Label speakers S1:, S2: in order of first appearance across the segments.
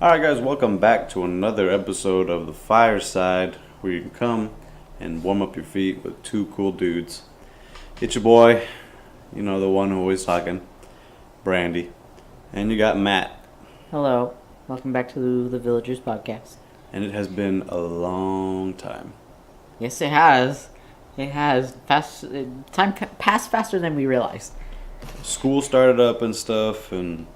S1: Alright, guys, welcome back to another episode of The Fireside, where you can come and warm up your feet with two cool dudes. It's your boy, the one who always talking, Brandy. And you got Matt.
S2: Hello, welcome back to the Villagers podcast.
S1: And it has been a long time.
S2: Yes, it has. It has. Time passed faster than we realized.
S1: School started up and stuff, and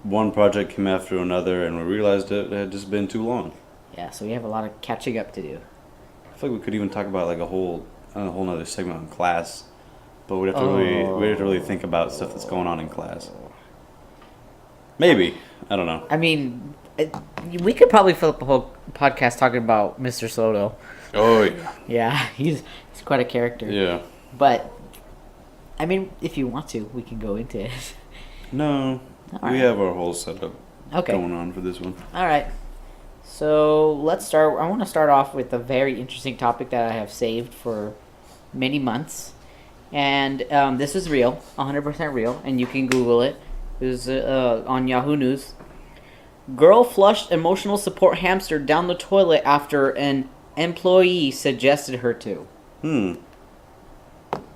S1: one project came after another, and we realized it had just been too long.
S2: Yeah, so we have a lot of catching up to do.
S1: I feel like we could even talk about like a whole nother segment on class, but we'd have to really think about stuff that's going on in class. Maybe, I don't know.
S2: I mean, we could probably fill up a whole podcast talking about Mr. Soto.
S1: Oh yeah.
S2: Yeah, he's quite a character.
S1: Yeah.
S2: But I mean, if you want to, we can go into it.
S1: No,
S2: All
S1: we
S2: right.
S1: have our whole setup
S2: Okay.
S1: going on for this one.
S2: All right. So let's start. I want to start off with a very interesting topic that I have saved for many months, and this is real, 100% real, and you can Google it. It was on Yahoo News. Girl flushed emotional support hamster down the toilet after an employee suggested her to.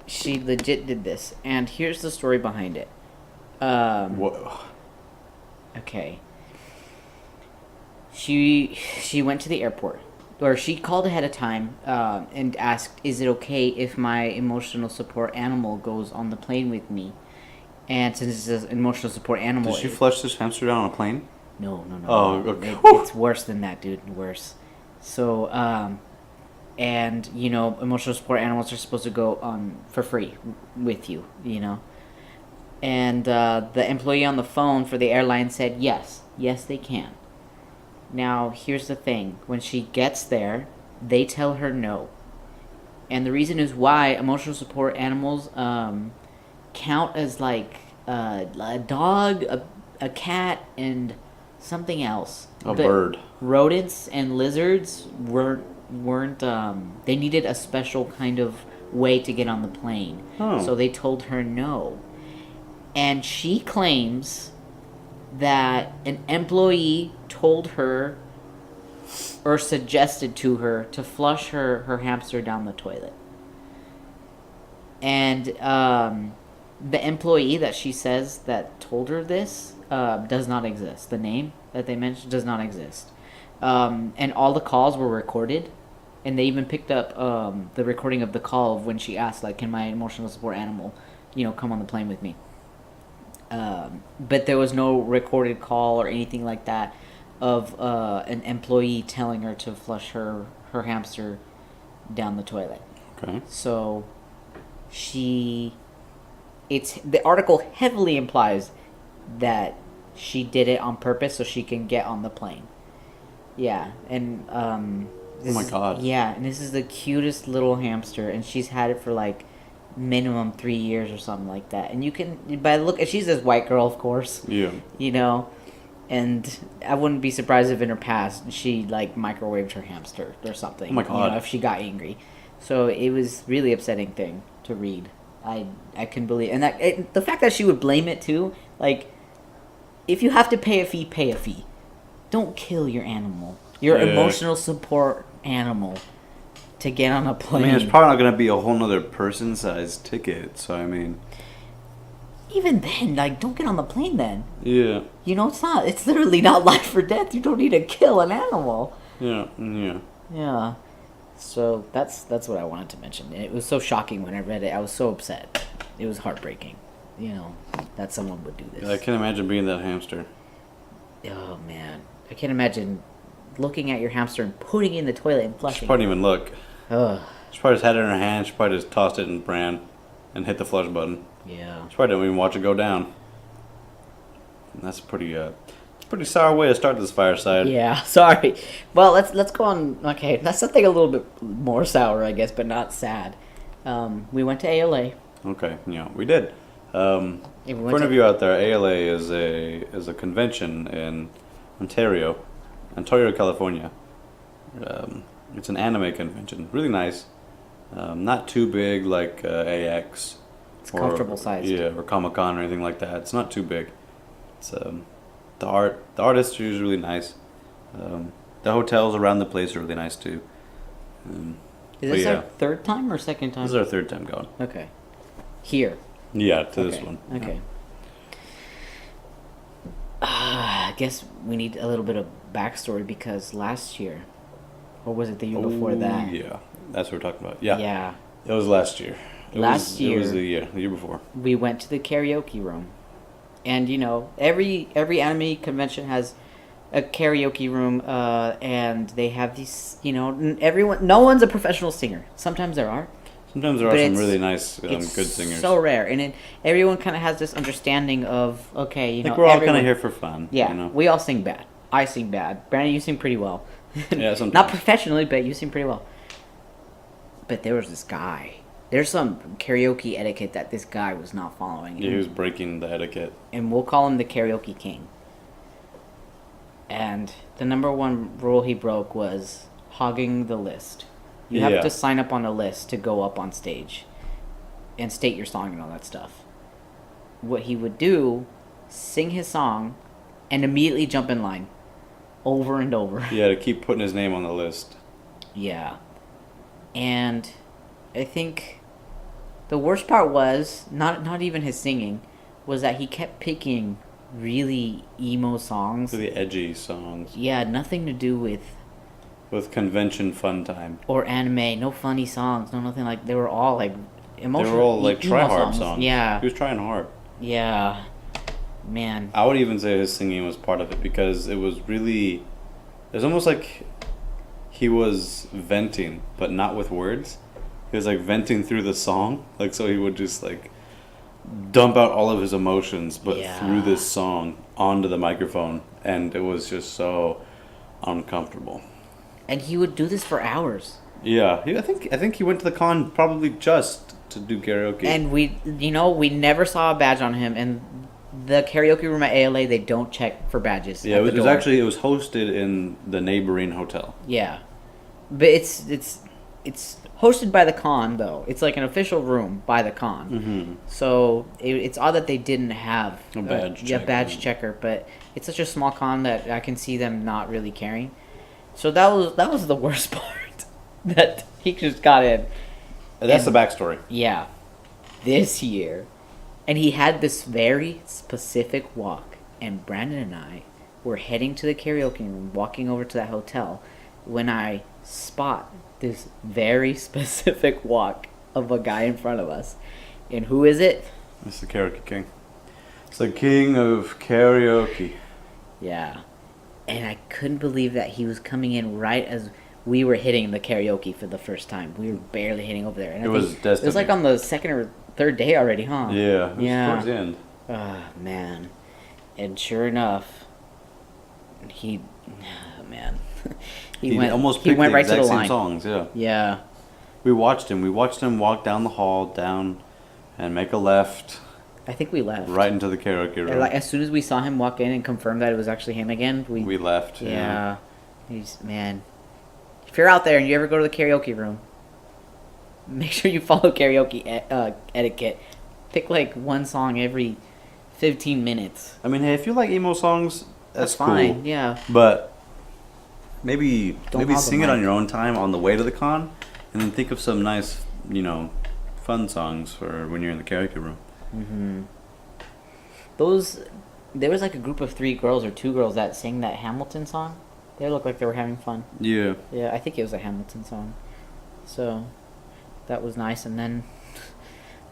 S2: She legit did this, and here's the story behind it.
S1: What?
S2: Okay. She went to the airport, or she called ahead of time and asked, "Is it okay if my emotional support animal goes on the plane with me?" And since it's an emotional support animal,
S1: Did she flush this hamster down on a plane?
S2: no.
S1: Oh, okay.
S2: It's worse than that, dude. Worse. So, and emotional support animals are supposed to go on for free with you, And the employee on the phone for the airline said, yes, they can. Now, here's the thing. When she gets there, they tell her no. And the reason is why emotional support animals count as like a dog, a cat, and something else.
S1: A bird.
S2: Rodents and lizards weren't they needed a special kind of way to get on the plane.
S1: Oh.
S2: So they told her no. And she claims that an employee told her or suggested to her to flush her hamster down the toilet. And the employee that she says that told her this does not exist. The name that they mentioned does not exist. And all the calls were recorded. And they even picked up the recording of the call of when she asked, like, can my emotional support animal, come on the plane with me? But there was no recorded call or anything like that of an employee telling her to flush her hamster down the toilet.
S1: Okay.
S2: So the article heavily implies that she did it on purpose so she can get on the plane. Yeah, and
S1: Oh my God.
S2: Yeah, and this is the cutest little hamster, and she's had it for like minimum 3 years or something like that. And you can, by the look, she's this white girl, of course.
S1: Yeah.
S2: And I wouldn't be surprised if in her past she like microwaved her hamster or something.
S1: Oh my God.
S2: If she got angry. So it was really upsetting thing to read. I couldn't believe, and the fact that she would blame it too. Like, if you have to pay a fee, pay a fee. Don't kill your animal, your emotional support animal, to get on a plane.
S1: I mean, it's probably not going to be a whole nother person-sized ticket, so I mean...
S2: Even then, like, don't get on the plane then.
S1: Yeah.
S2: It's literally not life or death. You don't need to kill an animal.
S1: Yeah.
S2: Yeah. So that's what I wanted to mention. It was so shocking when I read it. I was so upset. It was heartbreaking, that someone would do this.
S1: I can't imagine being that hamster.
S2: Oh, man. I can't imagine looking at your hamster and putting it in the toilet and flushing.
S1: She probably didn't even look.
S2: Ugh.
S1: She probably just had it in her hand. She probably just tossed it and ran and hit the flush button.
S2: Yeah.
S1: She probably didn't even watch it go down. And that's a pretty sour way to start this fireside.
S2: Yeah, sorry. Well, let's go on. Okay, that's something a little bit more sour, I guess, but not sad. We went to ALA.
S1: Okay, we did. For
S2: went
S1: any
S2: to-
S1: of you out there, ALA is a convention in Ontario, California. It's an anime convention. Really nice. Not too big like AX.
S2: It's comfortable sized.
S1: Yeah, or Comic-Con or anything like that. It's not too big. It's The artistry is really nice. The hotels around the place are really nice too.
S2: Is
S1: but
S2: this
S1: yeah.
S2: our third time or second time?
S1: This is our third time going.
S2: Okay. Here.
S1: Yeah, to this
S2: Okay,
S1: one.
S2: Okay. I guess we need a little bit of backstory because last year, or was it the year before that?
S1: Yeah, that's what we're talking about. Yeah,
S2: Yeah.
S1: it was last year. It was the year before.
S2: We went to the karaoke room, and you know every anime convention has a karaoke room, and they have these. You know, no one's a professional singer. Sometimes there are.
S1: Sometimes there are
S2: But
S1: some
S2: it's-
S1: really nice, good
S2: It's
S1: singers.
S2: so rare, and everyone kind of has this understanding of okay, you
S1: I think
S2: know,
S1: we're all
S2: everyone-
S1: kind of here for fun.
S2: Yeah,
S1: you know?
S2: we all sing bad. I sing bad. Brandon, you sing pretty well.
S1: Yeah, sometimes.
S2: Not professionally, but you sing pretty well. But there was this guy. There's some karaoke etiquette that this guy was not following.
S1: Yeah, he was breaking the etiquette.
S2: And we'll call him the Karaoke King. And the number one rule he broke was hogging the list. You have
S1: Yeah.
S2: to sign up on a list to go up on stage and state your song and all that stuff. What he would do, sing his song, and immediately jump in line. Over and over.
S1: Yeah, to keep putting his name on the list.
S2: Yeah. And I think the worst part was, not even his singing, was that he kept picking really emo songs.
S1: Really edgy songs.
S2: Yeah, nothing to do with
S1: With convention fun time.
S2: or anime, no funny songs, no nothing like. They were all like emotional.
S1: They were all like
S2: emo
S1: try hard songs.
S2: Yeah,
S1: He was trying hard.
S2: yeah, man.
S1: I would even say his singing was part of it because it was really. It was almost like he was venting, but not with words. He was like venting through the song. Like, so he would just like dump out all of his emotions, but
S2: Yeah.
S1: through this song onto the microphone. And it was just so uncomfortable.
S2: And he would do this for hours.
S1: Yeah, I think he went to the con probably just to do karaoke.
S2: And we never saw a badge on him. And the karaoke room at ALA, they don't check for badges.
S1: yeah,
S2: at
S1: it was,
S2: the door.
S1: it was hosted in the neighboring hotel.
S2: Yeah, but it's hosted by the con though. It's like an official room by the con.
S1: Mm-hmm.
S2: So it's odd that they didn't have
S1: A badge checker.
S2: badge checker. But it's such a small con that I can see them not really caring. So that was the worst part, that he just got in.
S1: That's
S2: And-
S1: the backstory.
S2: Yeah, this year, and he had this very specific walk. And Brandon and I were heading to the karaoke room, walking over to that hotel, when I spot this very specific walk of a guy in front of us. And who is it?
S1: It's the Karaoke King. It's the king of karaoke.
S2: Yeah. And I couldn't believe that he was coming in right as we were hitting the karaoke for the first time. We were barely hitting over there. And
S1: It
S2: I
S1: was
S2: think
S1: destiny.
S2: It was like on the second or third day already, huh?
S1: Yeah, it was
S2: Yeah.
S1: towards the end.
S2: Ah, man. And sure enough, he, man, he went
S1: almost
S2: he
S1: picked
S2: went
S1: the
S2: right to
S1: exact
S2: the
S1: same
S2: line.
S1: songs, yeah.
S2: Yeah.
S1: We watched him. We watched him walk down the hall, down, and make a left,
S2: I think we left.
S1: right into the karaoke room.
S2: And, like, as soon as we saw him walk in and confirm that it was actually him again,
S1: we left.
S2: yeah. Man. If you're out there and you ever go to the karaoke room, make sure you follow karaoke etiquette. Pick like one song every 15 minutes.
S1: I mean, hey, if you like emo songs, that's cool.
S2: fine. Yeah.
S1: But maybe
S2: Don't hog the
S1: sing it on
S2: mic.
S1: your own time on the way to the con, and then think of some nice, fun songs for when you're in the karaoke room.
S2: Mm-hmm. There was like a group of 3 girls or 2 girls that sang that Hamilton song. They looked like they were having fun.
S1: Yeah.
S2: Yeah, I think it was a Hamilton song. So, that was nice. And then,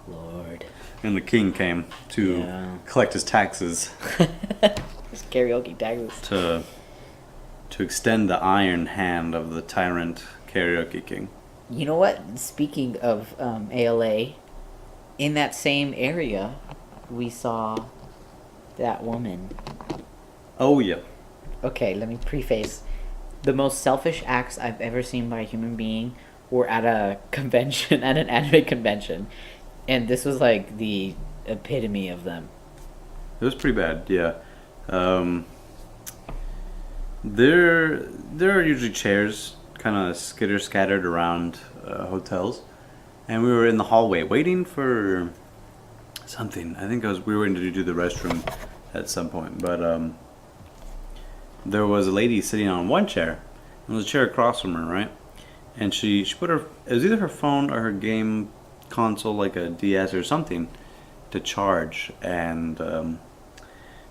S2: Lord.
S1: And the king came to
S2: Yeah.
S1: collect his taxes,
S2: This karaoke taxes.
S1: to extend the iron hand of the tyrant karaoke king.
S2: You know what? Speaking of ALA, in that same area, we saw that woman.
S1: Oh yeah.
S2: Okay, let me preface. The most selfish acts I've ever seen by a human being were at a convention, at an anime convention. And this was like the epitome of them.
S1: It was pretty bad, yeah. There are usually chairs kind of scattered around hotels, and we were in the hallway waiting for something. I think we were going to do the restroom at some point, but there was a lady sitting on one chair. There was a chair across from her, right? And she put her, it was either her phone or her game console, like a DS or something, to charge. And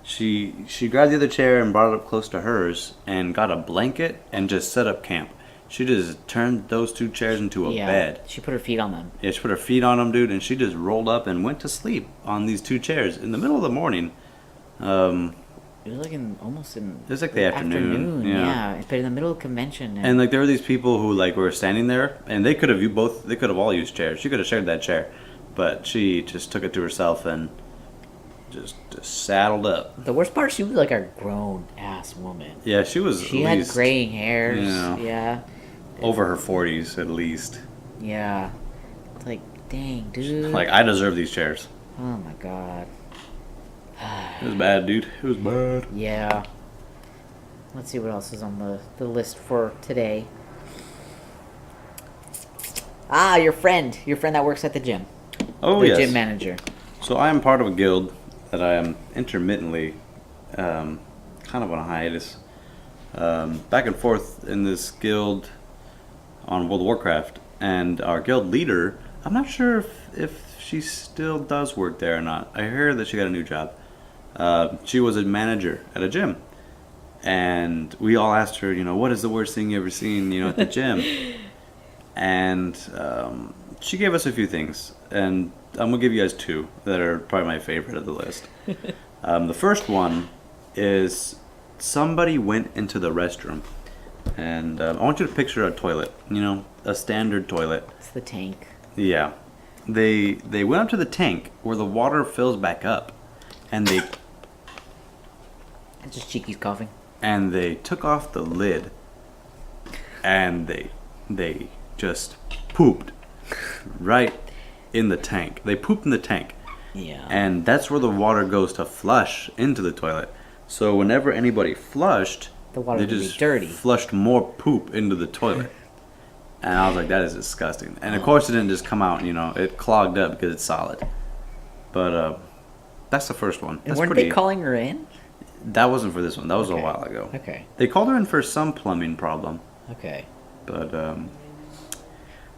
S1: she grabbed the other chair and brought it up close to hers and got a blanket and just set up camp. She just turned those two chairs into a bed.
S2: She put her feet on them.
S1: Yeah, she put her feet on them, dude, and she just rolled up and went to sleep on these two chairs in the middle of the morning.
S2: It was like it was
S1: like the afternoon.
S2: Yeah, but in the middle of convention.
S1: And like there were these people who like were standing there, and they could have all used chairs. She could have shared that chair, but she just took it to herself and just saddled up.
S2: The worst part, she was like a grown ass woman.
S1: Yeah, she was.
S2: She had graying hairs. Yeah.
S1: Over her 40s at least.
S2: Yeah. It's like, dang, dude.
S1: Like, I deserve these chairs.
S2: Oh my god.
S1: It was bad, dude. It was bad.
S2: Yeah. Let's see what else is on the list for today. Ah, your friend that works at the gym.
S1: Oh,
S2: the
S1: yes.
S2: gym manager.
S1: So I am part of a guild that I am intermittently kind of on a hiatus. Back and forth in this guild on World of Warcraft, and our guild leader, I'm not sure if she still does work there or not. I heard that she got a new job. She was a manager at a gym, and we all asked her, what is the worst thing you ever seen, at the gym? And she gave us a few things, and I'm gonna give you guys two that are probably my favorite of the list. The first one is somebody went into the restroom, and I want you to picture a toilet, a standard toilet.
S2: It's the tank.
S1: Yeah. They went up to the tank where the water fills back up, and
S2: It's just Cheeky's coughing.
S1: And they took off the lid, and they just pooped right in the tank. They pooped in the tank.
S2: Yeah.
S1: And that's where the water goes to flush into the toilet. So whenever anybody flushed,
S2: the water
S1: they
S2: would
S1: just
S2: be dirty.
S1: Flushed more poop into the toilet. And I was like, that is disgusting. And of course it didn't just come out, it clogged up because it's solid. But that's the first one.
S2: And weren't they calling her in?
S1: That wasn't for this one. That was a while ago.
S2: Okay.
S1: They called her in for some plumbing problem.
S2: Okay.
S1: But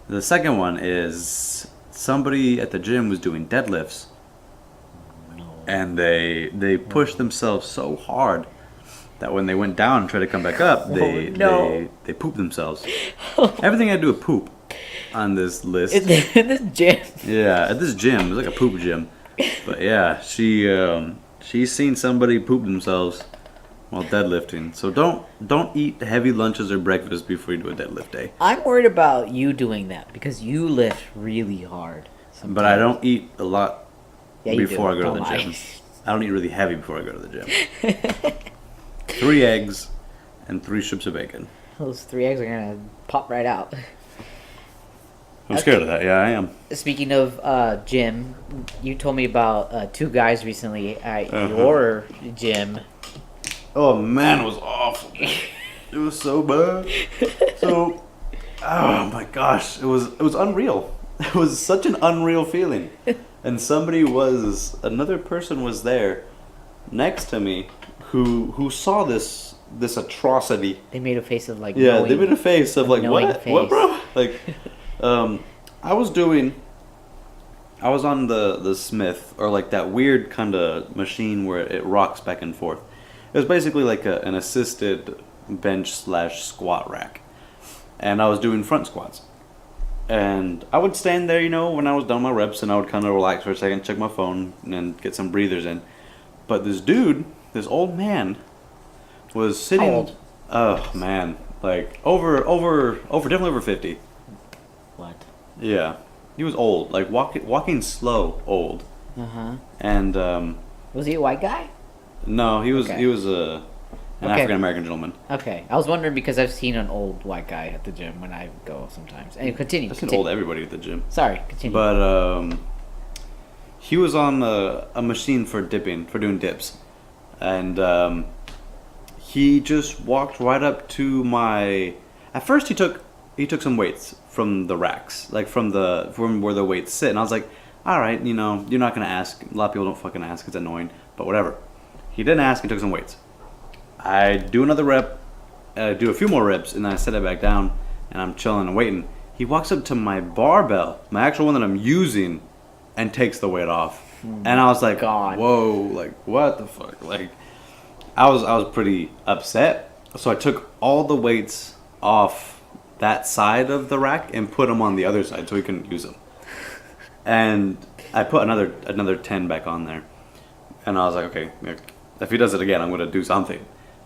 S1: the second one is somebody at the gym was doing deadlifts. And they pushed themselves so hard that when they went down and tried to come back up, they pooped themselves. Everything had to do with poop on this list.
S2: In this gym.
S1: Yeah, at this gym. It was like a poop gym. But yeah, she's seen somebody poop themselves while deadlifting. So don't eat heavy lunches or breakfast before you do a deadlift day.
S2: I'm worried about you doing that because you lift really hard sometimes.
S1: But I don't eat a lot before I go to the
S2: Don't
S1: gym. I don't eat really heavy before I go to the gym. 3 eggs and 3 strips of bacon.
S2: Those 3 eggs are gonna pop right out.
S1: I'm scared of that. Yeah, I am.
S2: Speaking of gym, you told me about 2 guys recently at your gym.
S1: Oh man, it was awful. It was so bad. So, oh my gosh, it was unreal. It was such an unreal feeling. And another person was there next to me who saw this atrocity.
S2: They made a face of like
S1: they made a face of like what
S2: face.
S1: what bro, like I was on the Smith, or like that weird kind of machine where it rocks back and forth. It was basically like an assisted bench / squat rack, and I was doing front squats. And I would stand there, when I was done my reps, and I would kind of relax for a second, check my phone, and get some breathers in. But this old man, was sitting.
S2: How old?
S1: Oh man, like over definitely over 50.
S2: What?
S1: Yeah, he was old, like walking slow, old. And
S2: was he a white guy?
S1: No, he was an African American gentleman.
S2: Okay, I was wondering because I've seen an old white guy at the gym when I go sometimes. And continue.
S1: I've seen old everybody at the gym.
S2: Sorry, continue.
S1: But he was on a machine for doing dips, and he just walked right up to my. At first, he took some weights from the racks, like from where the weights sit, and I was like, all right, you're not gonna ask. A lot of people don't fucking ask. It's annoying, but whatever. He didn't ask. He took some weights. I do another rep, do a few more reps, and then I set it back down, and I'm chilling and waiting. He walks up to my barbell, my actual one that I'm using, and takes the weight off. And I was like,
S2: God.
S1: whoa, like, what the fuck? Like, I was pretty upset. So I took all the weights off that side of the rack and put them on the other side so he couldn't use them. And I put another 10 back on there. And I was like, okay, if he does it again, I'm going to do something.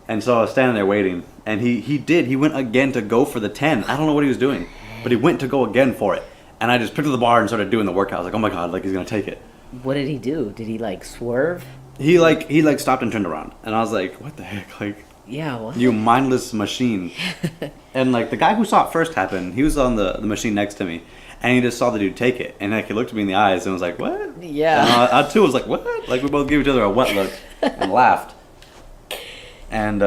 S1: And so I was standing there waiting, and he went again to go for the 10. I don't know what he was doing, but he went to go again for it. And I just picked up the bar and started doing the workout. I was like, oh my God, like he's going to take it.
S2: What did he do? Did he like swerve?
S1: He stopped and turned around. And I was like, what the heck? Like,
S2: Yeah, what?
S1: you mindless machine. And like the guy who saw it first happen, he was on the machine next to me. And he just saw the dude take it. And like he looked at me in the eyes and was like, what?
S2: Yeah.
S1: And I too was like, what? Like we both gave each other a wet look and laughed. And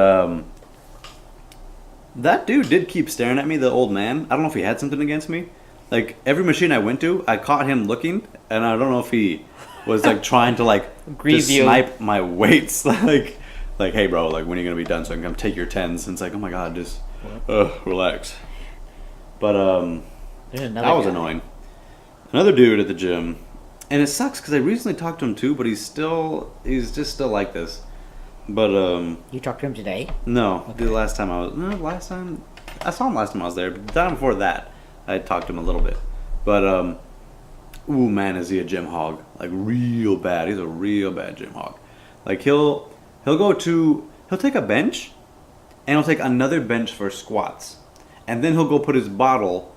S1: that dude did keep staring at me, the old man. I don't know if he had something against me. Like every machine I went to, I caught him looking, and I don't know if he was like trying to like
S2: Grieve
S1: just
S2: you.
S1: snipe my weights, like hey bro, like when are you gonna be done so I can come take your 10s? And it's like, oh my God, just relax. But
S2: There's another
S1: that was
S2: guy.
S1: annoying. Another dude at the gym, and it sucks because I recently talked to him too, but he's just still like this. But
S2: You talked to him today?
S1: no, the last time I saw him last time I was there, but the time before that, I talked to him a little bit. But ooh man, is he a gym hog? Like real bad. He's a real bad gym hog. Like he'll take a bench, and he'll take another bench for squats, and then he'll go put his bottle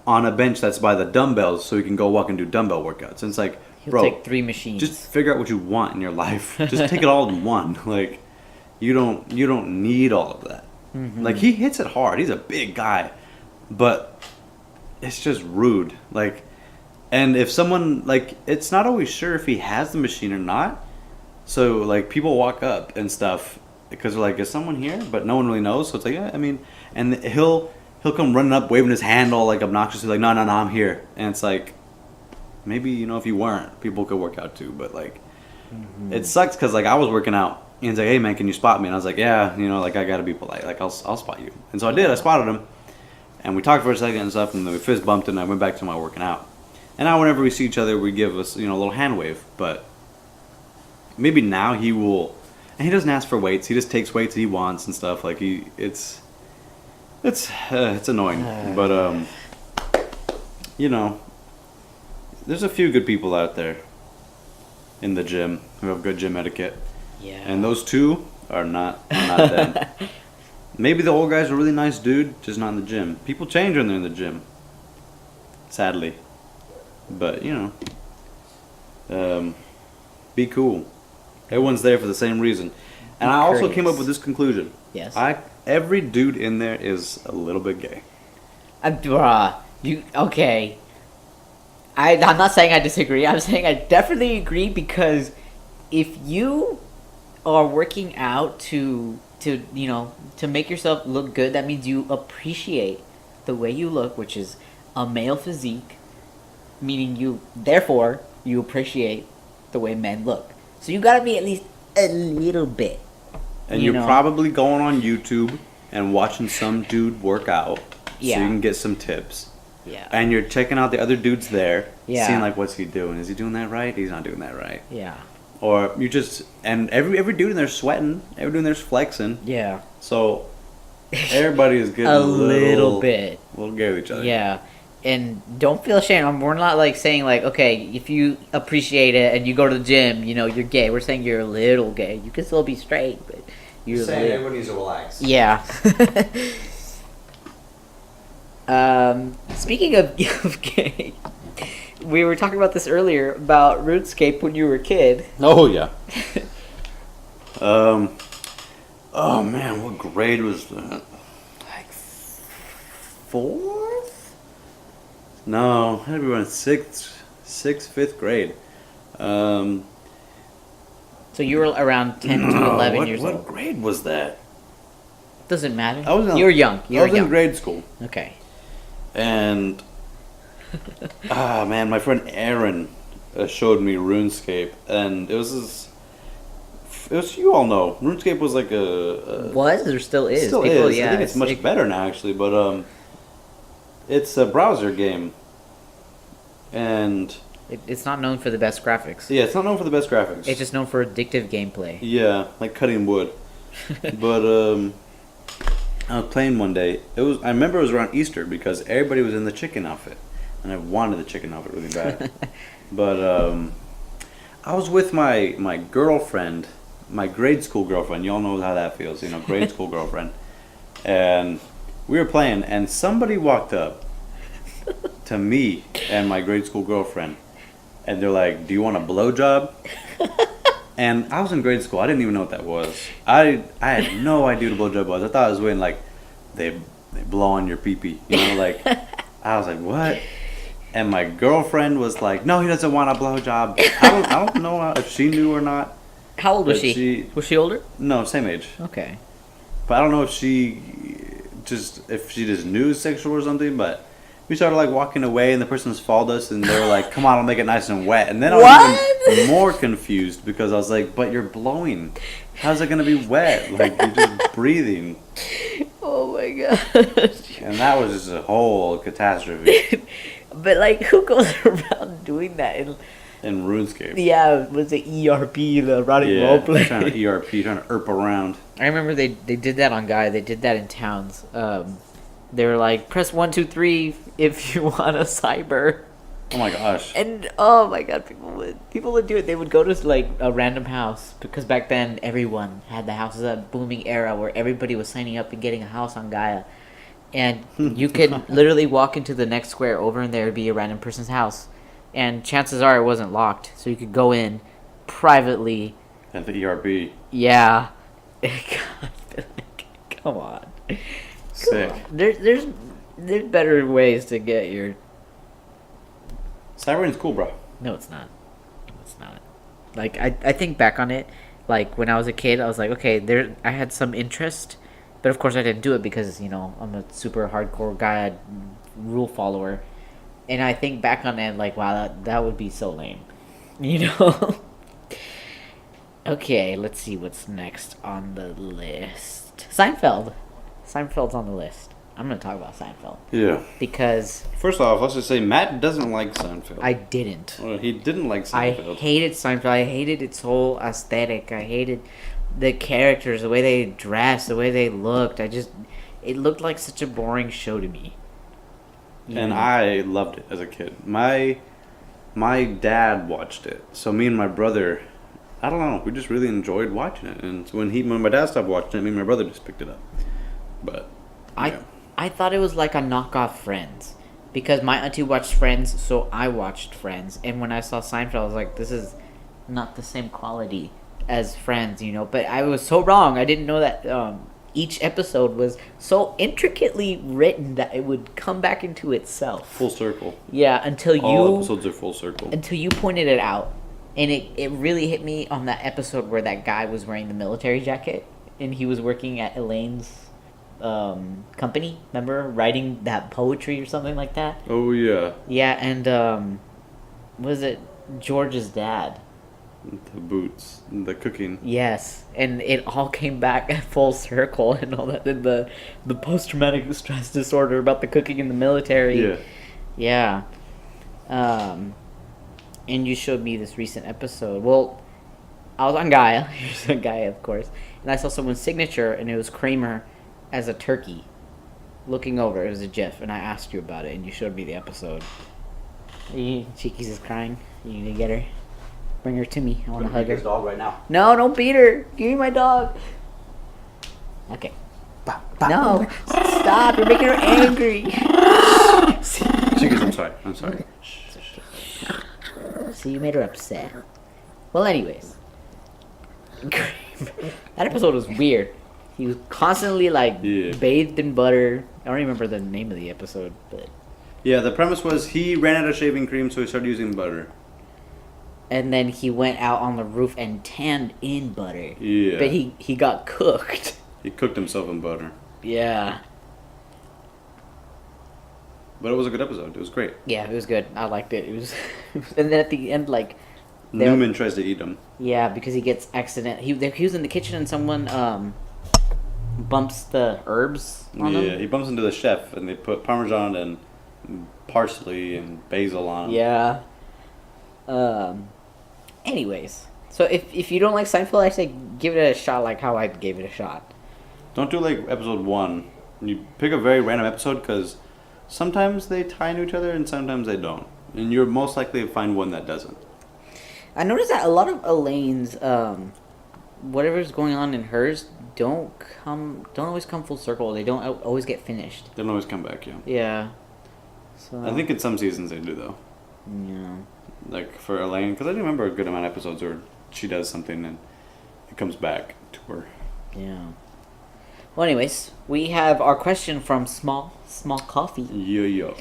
S1: on a bench that's by the dumbbells so he can go walk and do dumbbell workouts. And it's like,
S2: He'll
S1: bro,
S2: take 3 machines.
S1: just figure out what you want in your life. Just take it all in one. Like you don't need all of that.
S2: Mm-hmm.
S1: Like he hits it hard. He's a big guy, but it's just rude. Like, and if someone like, it's not always sure if he has the machine or not. So like people walk up and stuff because they're like, is someone here? But no one really knows. So it's like, yeah, I mean, and he'll come running up, waving his hand all like obnoxiously, like, no, I'm here. And it's like, maybe, if you weren't, people could work out too. But like, it sucks because like I was working out, and he's like, hey man, can you spot me? And I was like, yeah, like I gotta be polite, like I'll spot you. And so I did. I spotted him, and we talked for a second and stuff, and then we fist bumped, and I went back to my working out. And now whenever we see each other, we give us a little hand wave. But maybe now he will, and he doesn't ask for weights. He just takes weights he wants and stuff. Like it's annoying. But there's a few good people out there in the gym who have good gym etiquette.
S2: Yeah.
S1: And those two are not them. Maybe the old guy's a really nice dude, just not in the gym. People change when they're in the gym. Sadly. But, be cool. Everyone's there for the same reason. And I also came up with this conclusion.
S2: Yes.
S1: Every dude in there is a little bit gay.
S2: Okay. I'm not saying I disagree. I'm saying I definitely agree, because if you are working out to make yourself look good, that means you appreciate the way you look, which is a male physique, meaning therefore you appreciate the way men look. So you gotta be at least a little bit.
S1: And you're probably going on YouTube and watching some dude work out, so you can get some tips.
S2: Yeah.
S1: And you're checking out the other dudes there,
S2: Yeah.
S1: seeing like, what's he doing? Is he doing that right? He's not doing that right.
S2: Yeah.
S1: Or you just, and every dude in there's sweating, every dude in there's flexing.
S2: Yeah.
S1: So everybody is getting
S2: a little bit.
S1: a little gay with each other.
S2: Yeah. And don't feel ashamed. We're not like saying like, okay, if you appreciate it and you go to the gym, you're gay. We're saying you're a little gay. You can still be straight, but you're
S1: saying everyone needs to relax.
S2: Yeah. Speaking of gay, we were talking about this earlier about RuneScape when you were a kid.
S1: Oh yeah. Oh man, what grade was that? Like 4th? No, I had to be around 5th grade.
S2: So you were around 10 to 11 years
S1: what
S2: old.
S1: What grade was that?
S2: Doesn't matter.
S1: You
S2: were young.
S1: I was in grade school.
S2: Okay.
S1: And man, my friend Aaron showed me RuneScape, and it was this You all know, RuneScape was like a
S2: Was or still is?
S1: still
S2: People,
S1: is.
S2: yeah,
S1: I think it's much better now, actually. But it's a browser game, and
S2: it's not known for the best graphics.
S1: yeah, it's not known for the best graphics.
S2: It's just known for addictive gameplay.
S1: Yeah, like cutting wood. But I was playing one day. I remember it was around Easter because everybody was in the chicken outfit, and I wanted the chicken outfit really bad. But I was with my girlfriend, my grade school girlfriend. You all know how that feels, grade school girlfriend. And we were playing, and somebody walked up to me and my grade school girlfriend, and they're like, "Do you want a blowjob?" And I was in grade school. I didn't even know what that was. I had no idea what a blowjob was. I thought it was when like they blow on your pee-pee. Like I was like, what? And my girlfriend was like, no, he doesn't want a blowjob. I don't know if she knew or not.
S2: How old was she? Was she older?
S1: No, same age.
S2: Okay.
S1: But I don't know if she just knew sexual or something. But we started like walking away, and the person's followed us, and they were like, "Come on, I'll make it nice and wet." And then I was even more confused because I was like, "But you're blowing. How's it gonna be wet? Like you're just breathing."
S2: Oh my god.
S1: And that was just a whole catastrophe.
S2: But like, who goes around doing that?
S1: In RuneScape.
S2: Yeah, was it ERP, the erotic roleplay?
S1: Trying to ERP, trying to erp around.
S2: I remember they did that on Gaia. They did that in towns. They were like, press 1, 2, 3 if you want a cyber.
S1: Oh my gosh.
S2: And oh my god, people would do it. They would go to like a random house because back then everyone had the house. It was a booming era where everybody was signing up and getting a house on Gaia. And you could literally walk into the next square over and there would be a random person's house. And chances are it wasn't locked. So you could go in privately.
S1: And the ERP.
S2: Yeah. God, come on.
S1: Sick.
S2: Come on. There's better ways to get your...
S1: Cybering's cool, bro.
S2: No, it's not. No, it's not. Like, I think back on it, like, when I was a kid, I was like, okay, I had some interest, but of course I didn't do it because, I'm a super hardcore guy, rule follower, and I think back on it, like, wow, that would be so lame, Okay, let's see what's next on the list. Seinfeld. Seinfeld's on the list. I'm going to talk about Seinfeld.
S1: Yeah.
S2: Because...
S1: First off, let's just say Matt doesn't like Seinfeld.
S2: I didn't.
S1: Well, he didn't like
S2: I
S1: Seinfeld.
S2: hated Seinfeld. I hated its whole aesthetic. I hated the characters, the way they dressed, the way they looked. It looked like such a boring show to me.
S1: And I loved it as a kid. My dad watched it. So me and my brother, I don't know, we just really enjoyed watching it. And so when my dad stopped watching it, me and my brother just picked it up. But yeah.
S2: I thought it was like a knockoff Friends. Because my auntie watched Friends, so I watched Friends. And when I saw Seinfeld, I was like, this is not the same quality as Friends, But I was so wrong. I didn't know that each episode was so intricately written that it would come back into itself.
S1: Full circle.
S2: Yeah, until
S1: all episodes are full circle.
S2: Until you pointed it out. And it really hit me on that episode where that guy was wearing the military jacket. And he was working at Elaine's company, remember, writing that poetry or something like that.
S1: Oh yeah.
S2: Yeah, and was it George's dad?
S1: The boots, the cooking.
S2: Yes, and it all came back at full circle and all that. And the post-traumatic stress disorder about the cooking in the military. Yeah. And you showed me this recent episode. Well, I was on Gaia. Here's on Gaia, of course, and I saw someone's signature, and it was Kramer as a turkey looking over. It was a GIF, and I asked you about it, and you showed me the episode. Cheeky's is crying. You need to get her. Bring her to me. I want to hug her.
S1: His dog right now.
S2: No, don't beat her. Give me my dog. Okay. No, stop. You're making her angry.
S1: Cheeky's, I'm sorry. I'm sorry.
S2: See, you made her upset. Well, anyways. That episode was weird. He was constantly, bathed in butter. I don't remember the name of the episode, but...
S1: Yeah, the premise was he ran out of shaving cream, so he started using butter.
S2: And then he went out on the roof and tanned in butter.
S1: Yeah.
S2: But he got cooked.
S1: He cooked himself in butter.
S2: Yeah.
S1: But it was a good episode. It was great.
S2: Yeah, it was good. I liked it. It was... And then at the end,
S1: Newman tries to eat him.
S2: Yeah, because he gets accident. He was in the kitchen and someone bumps the herbs on him.
S1: Yeah, he bumps into the chef and they put Parmesan and parsley and basil on him.
S2: Yeah. Anyways, so if you don't like Seinfeld, I say give it a shot like how I gave it a shot.
S1: Don't do like episode 1. You pick a very random episode because sometimes they tie into each other and sometimes they don't. And you're most likely to find one that doesn't.
S2: I noticed that a lot of Elaine's, whatever's going on in hers, don't always come full circle. They don't always get finished.
S1: They don't always come back, yeah.
S2: Yeah. So
S1: I think in some seasons they do, though.
S2: Yeah.
S1: Like for Elaine, because I remember a good amount of episodes where she does something and it comes back to her.
S2: Yeah. Well, anyways, we have our question from Small Coffee.
S1: Yeah.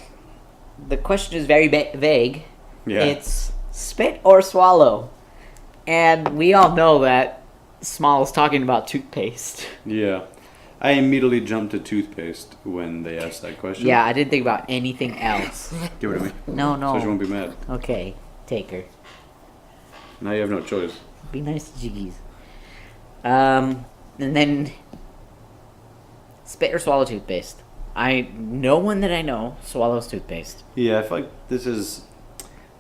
S2: The question is very vague.
S1: Yeah.
S2: It's spit or swallow. And we all know that Small is talking about toothpaste.
S1: Yeah. I immediately jumped to toothpaste when they asked that question.
S2: Yeah, I didn't think about anything else.
S1: Give it to me.
S2: No.
S1: So she won't be mad.
S2: Okay, take her.
S1: Now you have no choice.
S2: Be nice to Jiggies. And then spit or swallow toothpaste. No one that I know swallows toothpaste.
S1: Yeah, I feel like this is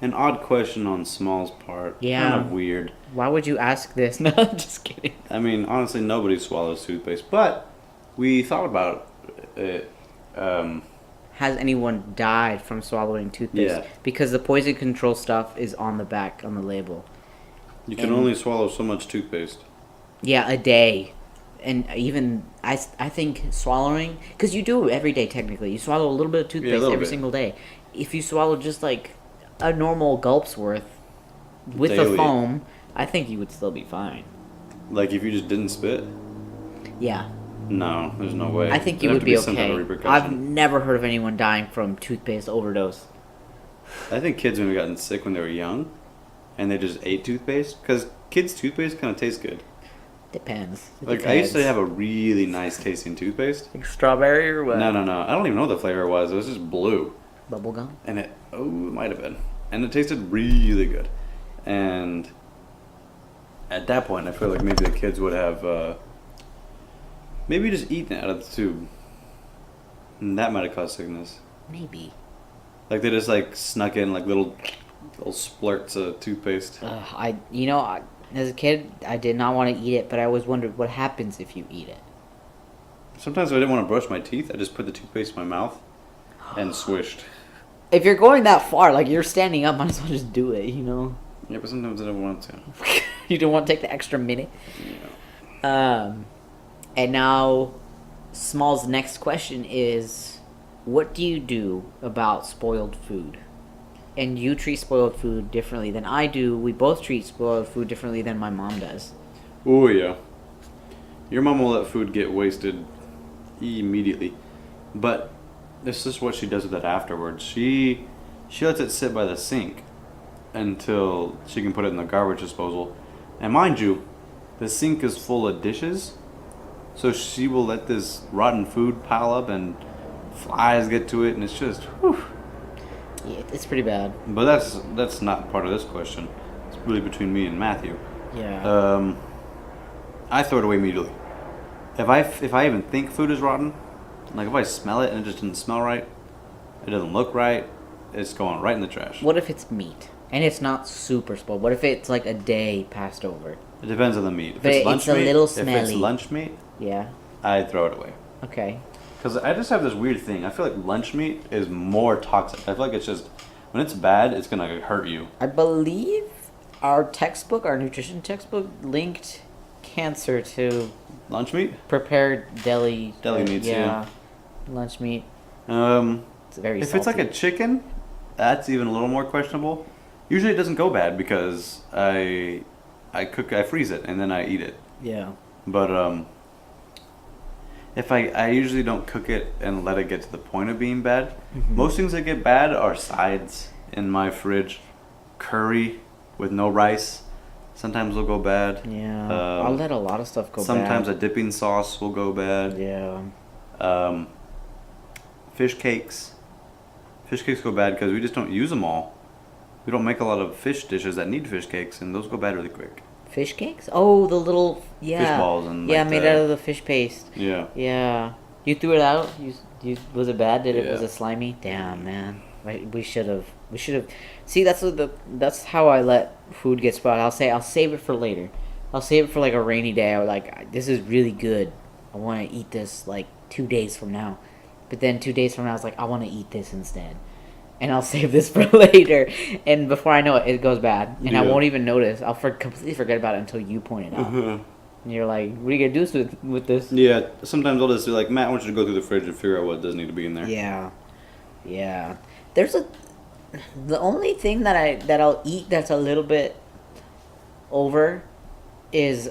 S1: an odd question on Small's part.
S2: Yeah.
S1: Kind of weird.
S2: Why would you ask this? No, I'm just kidding.
S1: I mean, honestly, nobody swallows toothpaste, but we thought about it.
S2: Has anyone died from swallowing toothpaste?
S1: Yeah.
S2: Because the poison control stuff is on the back, on the label.
S1: You can only swallow so much toothpaste.
S2: Yeah, a day. And even, I think swallowing, because you do it every day technically. You swallow a little bit of toothpaste every single day. If you swallow just like a normal gulp's worth with
S1: Daily.
S2: the foam, I think you would still be fine.
S1: Like if you just didn't spit?
S2: Yeah.
S1: No, there's no way.
S2: I think you
S1: There'd
S2: would
S1: have
S2: be
S1: to some kind of
S2: okay.
S1: repercussion.
S2: I've never heard of anyone dying from toothpaste overdose.
S1: I think kids maybe gotten sick when they were young, and they just ate toothpaste, because kids' toothpaste kind of tastes good.
S2: Depends.
S1: Like, I used to have a really nice tasting toothpaste.
S2: Like strawberry or what?
S1: No. I don't even know what the flavor was. It was just blue.
S2: Bubblegum?
S1: And it might have been. And it tasted really good. And at that point, I feel like maybe the kids would have maybe just eaten it out of the tube. And that might have caused sickness.
S2: Maybe.
S1: Like they just like snuck in like little splurts of toothpaste.
S2: As a kid, I did not want to eat it, but I always wondered what happens if you eat it.
S1: Sometimes if I didn't want to brush my teeth, I just put the toothpaste in my mouth and swished.
S2: If you're going that far, like you're standing up, might as well just do it, you know?
S1: Yeah, but sometimes I don't want to.
S2: You don't want to take the extra minute?
S1: Yeah.
S2: And now, Small's next question is, what do you do about spoiled food? And you treat spoiled food differently than I do. We both treat spoiled food differently than my mom does.
S1: Oh, yeah. Your mom will let food get wasted immediately. But this is what she does with it afterwards. She lets it sit by the sink until she can put it in the garbage disposal. And mind you, the sink is full of dishes. So she will let this rotten food pile up and flies get to it. And it's just, whew.
S2: Yeah, it's pretty bad.
S1: But that's not part of this question. It's really between me and Matthew.
S2: Yeah.
S1: I throw it away immediately. If I even think food is rotten, like if I smell it and it just doesn't smell right, it doesn't look right, it's going right in the trash.
S2: What if it's meat and it's not super spoiled? What if it's like a day passed over?
S1: It depends on the meat. If
S2: But
S1: it's lunch
S2: it's a
S1: meat,
S2: little
S1: if it's
S2: smelly.
S1: lunch meat,
S2: Yeah.
S1: I'd throw it away.
S2: Okay.
S1: Because I just have this weird thing. I feel like lunch meat is more toxic. I feel like it's just, when it's bad, it's going to hurt you.
S2: I believe our nutrition textbook, linked cancer to
S1: Lunch meat?
S2: prepared deli
S1: Meats, yeah.
S2: Lunch meat. It's very
S1: If
S2: salty.
S1: it's like a chicken, that's even a little more questionable. Usually it doesn't go bad because I freeze it and then I eat it.
S2: Yeah.
S1: But if I usually don't cook it and let it get to the point of being bad.
S2: Mm-hmm.
S1: Most things that get bad are sides in my fridge. Curry with no rice sometimes will go bad.
S2: Yeah. I'll let a lot of stuff go
S1: Sometimes
S2: bad.
S1: a dipping sauce will go bad.
S2: Yeah.
S1: Fish cakes. Fish cakes go bad because we just don't use them all. We don't make a lot of fish dishes that need fish cakes, and those go bad really quick.
S2: Fish cakes? Oh, the little
S1: Fish balls and
S2: made out of the fish paste.
S1: Yeah.
S2: Yeah. You threw it out? You was it bad? Was it slimy? Damn, man. We should have. See, that's how I let food get spoiled. I'll save it for later. I'll save it for like a rainy day. I was like, this is really good. I want to eat this like 2 days from now. But then 2 days from now, I was like, I want to eat this instead. And I'll save this for later. And before I know it, it goes bad. And I won't even notice. I'll completely forget about it until you point it out. And you're like, what are you going to do with this?
S1: Yeah, sometimes I'll just be like, Matt, I want you to go through the fridge and figure out what does need to be in there.
S2: Yeah. Yeah. The only thing that I'll eat that's a little bit over is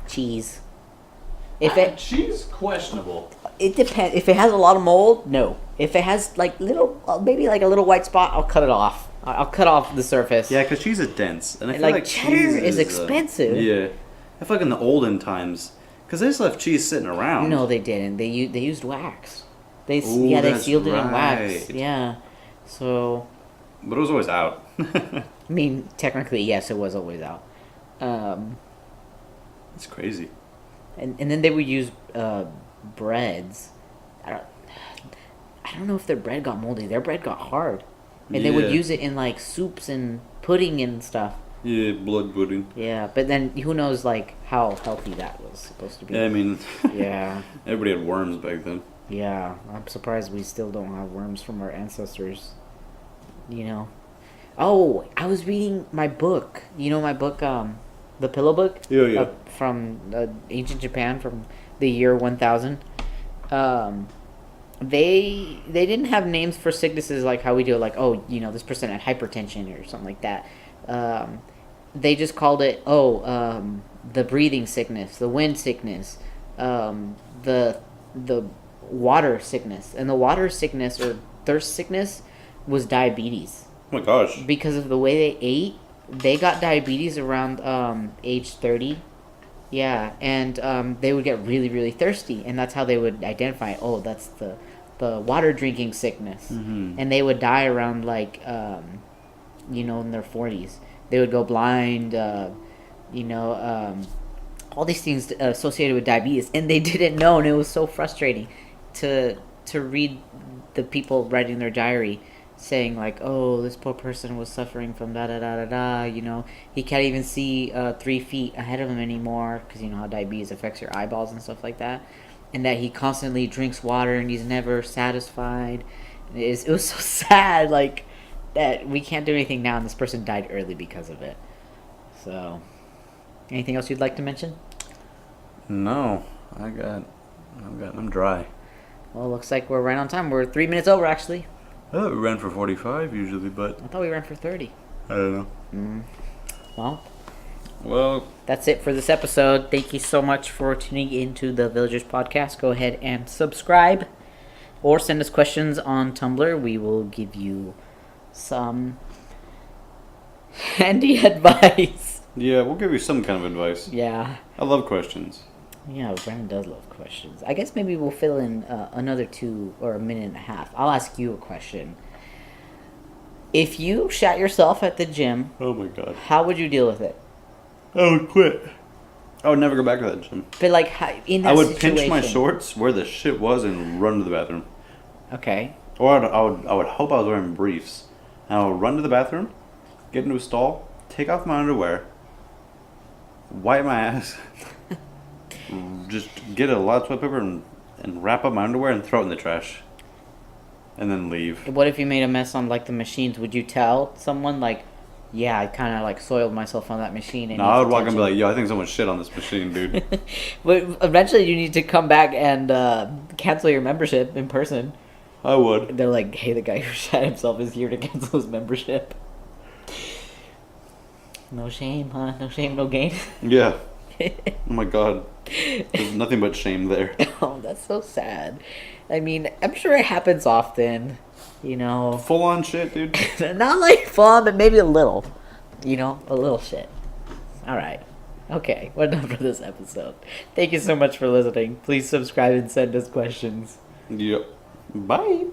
S2: cheese.
S1: Cheese, questionable.
S2: It depends. If it has a lot of mold, no. If it has like maybe like a little white spot, I'll cut it off. I'll cut off the surface.
S1: Yeah, because cheese is dense, and I feel
S2: like cheddar is expensive.
S1: Yeah, I feel like in the olden times, because they just left cheese sitting around.
S2: No, they didn't. They used wax. They sealed it in wax. Yeah, so.
S1: But it was always out.
S2: I mean, technically, yes, it was always out.
S1: That's crazy.
S2: And then they would use breads. I don't know if their bread got moldy. Their bread got hard. And they would use it in like soups and pudding and stuff.
S1: Yeah, blood pudding.
S2: Yeah, but then who knows like how healthy that was supposed to be.
S1: Yeah, I mean,
S2: yeah.
S1: Everybody had worms back then.
S2: Yeah, I'm surprised we still don't have worms from our ancestors. You know. Oh, I was reading my book. You know my book, the Pillow Book?
S1: Yeah.
S2: From ancient Japan from the year 1000. They didn't have names for sicknesses like how we do, like, oh, you know, this person had hypertension or something like that. They just called it, the breathing sickness, the wind sickness, the water sickness. And the water sickness or thirst sickness was diabetes.
S1: Oh my gosh.
S2: Because of the way they ate, they got diabetes around age 30. Yeah, and they would get really, really thirsty, and that's how they would identify, oh, that's the water drinking sickness.
S1: Mm-hmm.
S2: And they would die around, like, in their 40s. They would go blind, all these things associated with diabetes, and they didn't know, and it was so frustrating to read the people writing their diary saying, like, oh, this poor person was suffering from da-da-da-da-da, he can't even see 3 feet ahead of him anymore, because you know how diabetes affects your eyeballs and stuff like that, and that he constantly drinks water and he's never satisfied. It was so sad, like, that we can't do anything now, and this person died early because of it. So, anything else you'd like to mention?
S1: No, I'm dry.
S2: Well, looks like we're right on time. We're 3 minutes over, actually.
S1: I thought we ran for 45 usually, but...
S2: I thought we ran for 30.
S1: I don't know.
S2: Well, that's it for this episode. Thank you so much for tuning into the Villagers Podcast. Go ahead and subscribe or send us questions on Tumblr. We will give you some handy advice.
S1: Yeah, we'll give you some kind of advice.
S2: Yeah.
S1: I love questions.
S2: Yeah, Brandon does love questions. I guess maybe we'll fill in another 2 or a minute and a half. I'll ask you a question. If you shat yourself at the gym,
S1: oh my god,
S2: how would you deal with it?
S1: I would quit. I would never go back to that gym.
S2: But like, in that
S1: I would
S2: situation,
S1: pinch my shorts where the shit was and run to the bathroom.
S2: Okay.
S1: Or I would hope I was wearing briefs. And I would run to the bathroom, get into a stall, take off my underwear, wipe my ass. Just get a lot of toilet paper and wrap up my underwear and throw it in the trash. And then leave.
S2: What if you made a mess on, like, the machines? Would you tell someone, like, yeah, I kind of, like, soiled myself on that machine?
S1: No, I would walk and be like, yo, I think someone shit on this machine, dude.
S2: But eventually you need to come back and cancel your membership in person.
S1: I would.
S2: They're like, hey, the guy who shat himself is here to cancel his membership. No shame, huh? No shame, no gain?
S1: Yeah. Oh my god. There's nothing but shame there.
S2: Oh, that's so sad. I mean, I'm sure it happens often,
S1: Full on shit, dude.
S2: Not like fun, but maybe a little. A little shit. Alright. Okay, we're done for this episode. Thank you so much for listening. Please subscribe and send us questions.
S1: Yep. Bye.